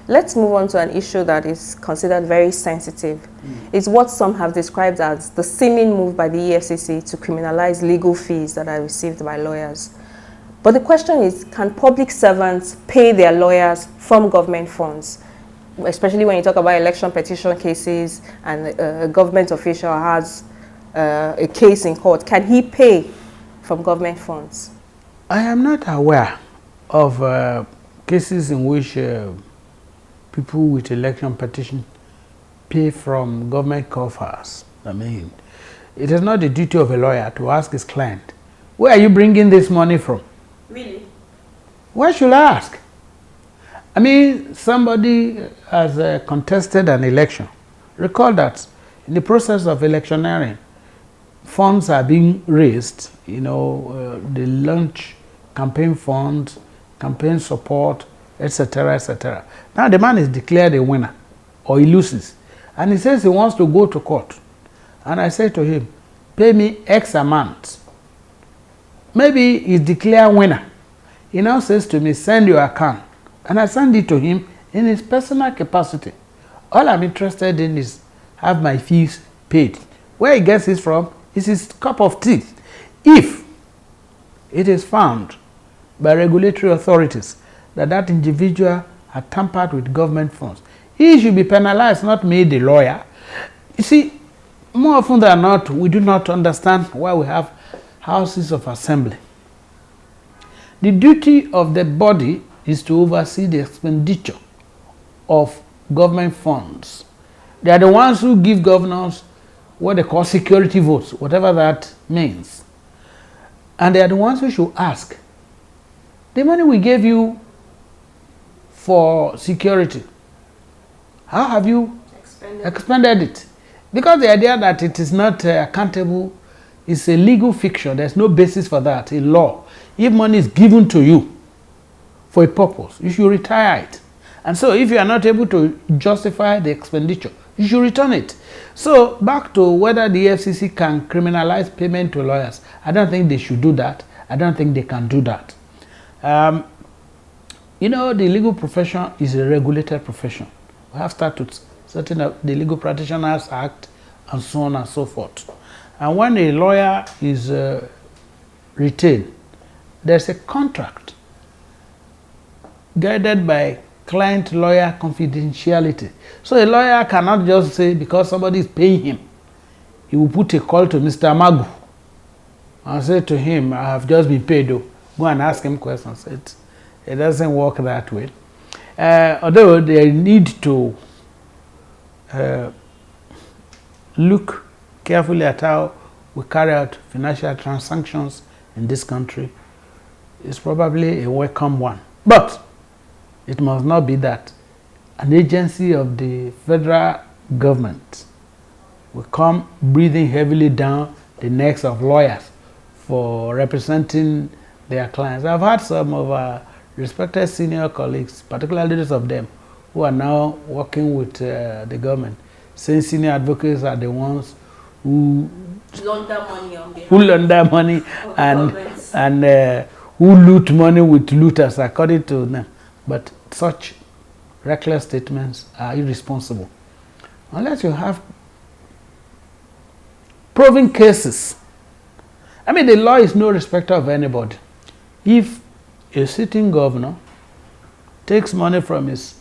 Let's move on to an issue that is considered very sensitive. It's what some have described as the seeming move by the EFCC to criminalize legal fees that are received by lawyers. But the question is, can public servants pay their lawyers from government funds? Especially when you talk about election petition cases and a government official has a case in court, can he pay from government funds? I am not aware of cases in which people with election petition pay from government coffers. I mean, it is not the duty of a lawyer to ask his client, where are you bringing this money from? Really? Why should I ask? I mean, somebody has contested an election. Recall that in the process of electioneering, funds are being raised, they launch campaign funds, campaign support, etc., etc. Now the man is declared a winner, or he loses, and he says he wants to go to court. And I say to him, pay me X amount. Maybe he's declared winner. He now says to me, send your account. And I send it to him in his personal capacity. All I'm interested in is have my fees paid. Where he gets it from is his cup of tea. If it is found by regulatory authorities that that individual had tampered with government funds, he should be penalized, not me, the lawyer. You see, more often than not, we do not understand why we have houses of assembly. The duty of the body is to oversee the expenditure of government funds. They are the ones who give governors what they call security votes, whatever that means. And they are the ones who should ask, the money we gave you for security, how have you expended it? Because the idea that it is not accountable is a legal fiction. There's no basis for that in law. If money is given to you for a purpose, you should retire it. And so if you are not able to justify the expenditure, you should return it. So back to whether the FCC can criminalize payment to lawyers, I don't think they should do that. I don't think they can do that. The legal profession is a regulated profession. We have statutes, certain of the Legal Practitioners Act, and so on and so forth. And when a lawyer is retained, there's a contract guided by client-lawyer confidentiality. So a lawyer cannot just say because somebody is paying him, he will put a call to Mr. Magu and say to him, I have just been paid. Go and ask him questions. It doesn't work that way. Although they need to look carefully at how we carry out financial transactions in this country. It's probably a welcome one. But it must not be that an agency of the federal government will come breathing heavily down the necks of lawyers for representing their clients. I've had some of our respected senior colleagues, particularly those of them who are now working with the government, saying senior advocates are the ones who launder money and who loot money with looters, according to them. But such reckless statements are irresponsible. Unless you have proven cases. I mean, the law is no respecter of anybody. If a sitting governor takes money from his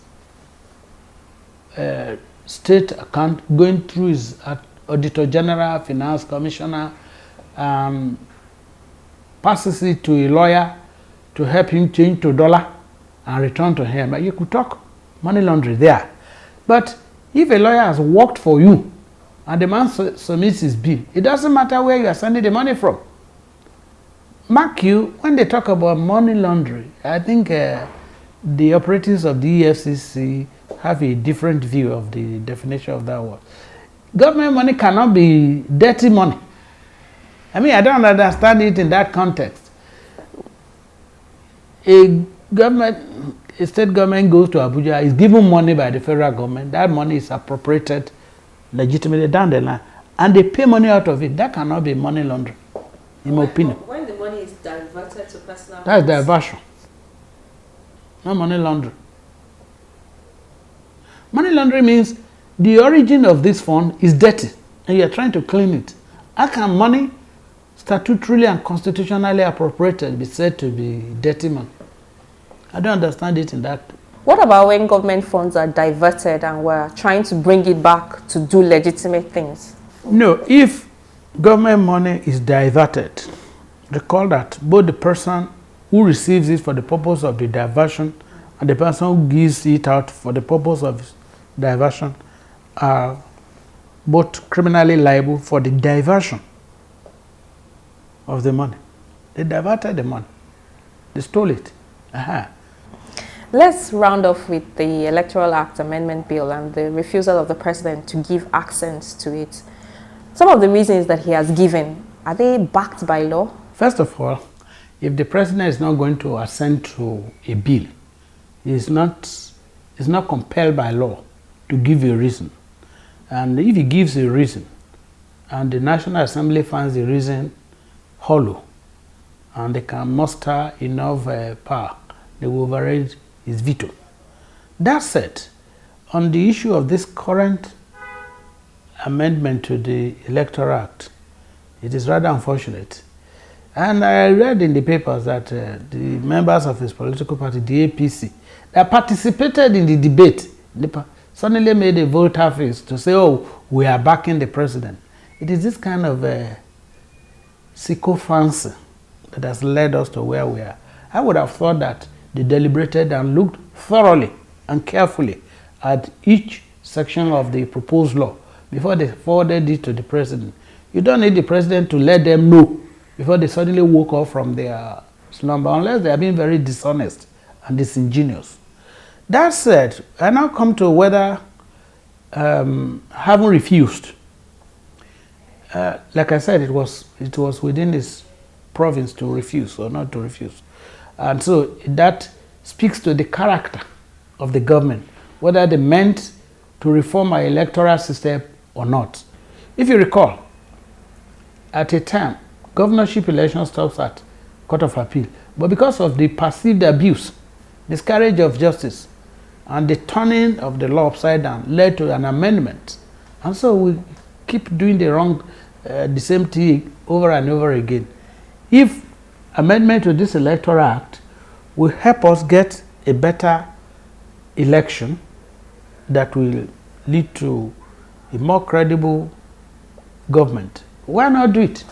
state account, going through his Auditor General, Finance Commissioner, passes it to a lawyer to help him change to dollar and return to him. You could talk money laundering there. But if a lawyer has worked for you and the man submits his bill, it doesn't matter where you are sending the money from. Mark you, when they talk about money laundering, I think the operatives of the EFCC have a different view of the definition of that word. Government money cannot be dirty money. I mean, I don't understand it in that context. A state government goes to Abuja, is given money by the federal government, that money is appropriated legitimately down the line, and they pay money out of it. That cannot be money laundering, in my opinion. When the money is diverted to personal That's diversion. No money laundering. Money laundering means the origin of this fund is dirty and you are trying to clean it. How can money statutorily and constitutionally appropriated be said to be dirty money? I don't understand it in that. What about when government funds are diverted and we're trying to bring it back to do legitimate things? No, if government money is diverted, recall that both the person who receives it for the purpose of the diversion and the person who gives it out for the purpose of diversion are both criminally liable for the diversion of the money. They diverted the money. They stole it. Let's round off with the Electoral Act Amendment Bill and the refusal of the president to give accent to it. Some of the reasons that he has given, are they backed by law? First of all, if the president is not going to assent to a bill, he is not compelled by law to give a reason. And if he gives a reason, and the National Assembly finds the reason hollow, and they can muster enough power, they will override his veto. That said, on the issue of this current amendment to the Electoral Act, it is rather unfortunate. And I read in the papers that the members of his political party, the APC, that participated in the debate, suddenly made a volte-face to say, oh, we are backing the president. It is this kind of sycophancy that has led us to where we are. I would have thought that they deliberated and looked thoroughly and carefully at each section of the proposed law before they forwarded it to the president. You don't need the president to let them know before they suddenly woke up from their slumber, unless they are being very dishonest and disingenuous. That said, I now come to whether having refused. Like I said, it was within his province to refuse or not to refuse. And so that speaks to the character of the government, whether they meant to reform our electoral system or not. If you recall, at a time, governorship election stops at Court of Appeal. But because of the perceived abuse, miscarriage of justice, and the turning of the law upside down led to an amendment. And so we keep doing the same thing over and over again. If amendment to this Electoral Act will help us get a better election that will lead to a more credible government, why not do it?